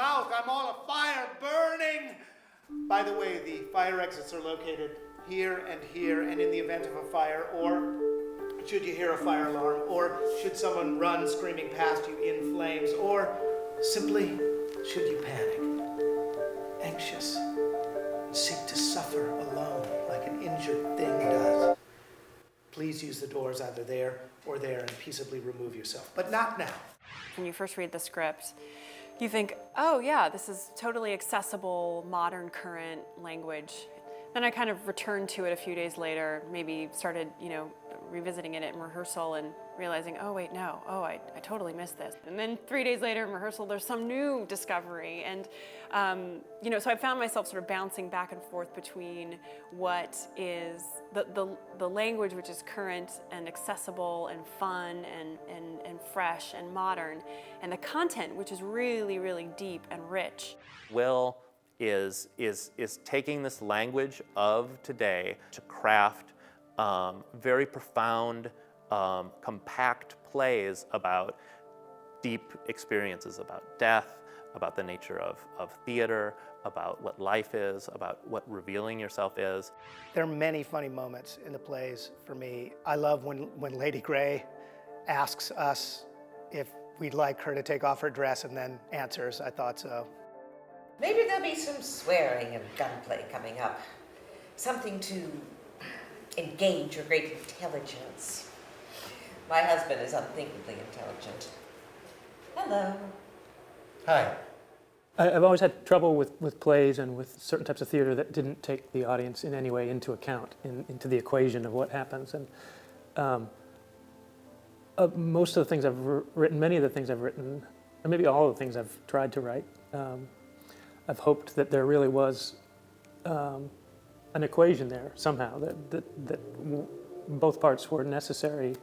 mouth. I'm all afire, burning. By the way, the fire exits are located here, and in the event of a fire, or should you hear a fire alarm, or should someone run screaming past you in flames, or simply should you panic, anxious, and seek to suffer alone like an injured thing does, please use the doors either there or there and peaceably remove yourself, but not now. When you first read the script, you think, oh yeah, this is totally accessible, modern, current language. Then I kind of returned to it a few days later, maybe started, revisiting it in rehearsal and realizing, oh wait, no, I totally missed this. And then 3 days later in rehearsal, there's some new discovery. And, so I found myself sort of bouncing back and forth between what is the language, which is current and accessible and fun and fresh and modern, and the content, which is really, really deep and rich. Will is taking this language of today to craft very profound, compact plays about deep experiences, about death, about the nature of theater, about what life is, about what revealing yourself is. There are many funny moments in the plays for me. I love when Lady Grey asks us if we'd like her to take off her dress and then answers, I thought so. Maybe there'll be some swearing and gunplay coming up. Something to engage your great intelligence. My husband is unthinkably intelligent. Hello. Hi. I've always had trouble with plays and with certain types of theater that didn't take the audience in any way into account, into the equation of what happens. And most of the things I've written, many of the things I've written, or maybe all of the things I've tried to write, I've hoped that there really was an equation there somehow, that both parts were necessary,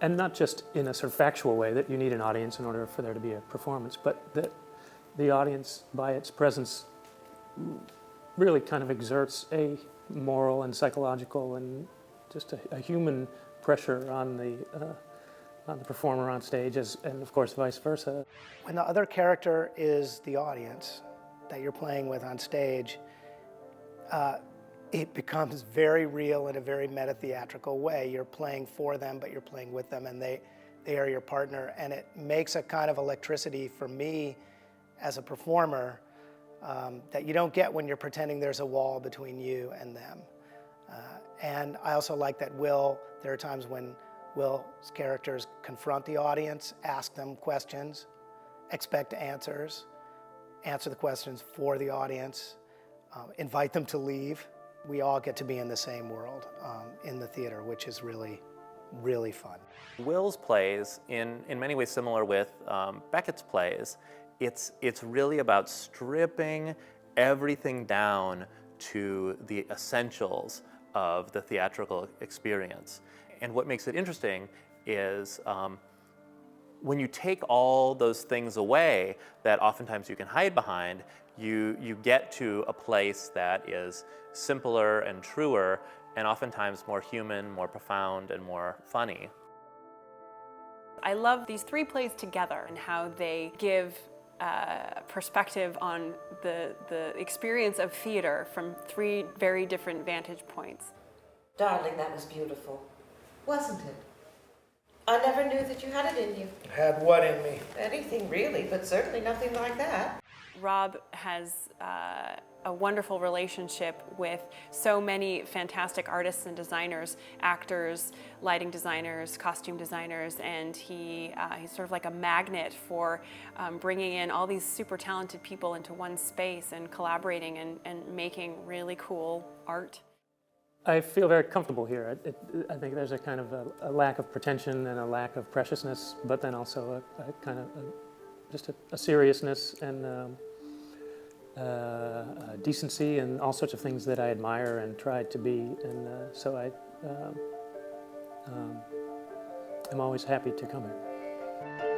and not just in a sort of factual way that you need an audience in order for there to be a performance, but that the audience, by its presence, really kind of exerts a moral and psychological and just a human pressure on the performer on stage, and of course vice versa. When the other character is the audience that you're playing with on stage, it becomes very real in a very meta-theatrical way. You're playing for them, but you're playing with them, and they are your partner. And it makes a kind of electricity for me as a performer that you don't get when you're pretending there's a wall between you and them. And I also like that there are times when Will's characters confront the audience, ask them questions, expect answers, answer the questions for the audience, invite them to leave. We all get to be in the same world in the theater, which is really, really fun. Will's plays, in many ways similar with Beckett's plays, it's really about stripping everything down to the essentials of the theatrical experience. And what makes it interesting is when you take all those things away that oftentimes you can hide behind, you get to a place that is simpler and truer, and oftentimes more human, more profound, and more funny. I love these three plays together and how they give perspective on the experience of theater from three very different vantage points. Darling, that was beautiful, wasn't it? I never knew that you had it in you. Had what in me? Anything really, but certainly nothing like that. Rob has a wonderful relationship with so many fantastic artists and designers, actors, lighting designers, costume designers, and he's sort of like a magnet for bringing in all these super talented people into one space and collaborating and making really cool art. I feel very comfortable here. I think there's a kind of a lack of pretension and a lack of preciousness, but then also a kind of just a seriousness and decency and all sorts of things that I admire and try to be. And so I'm always happy to come here.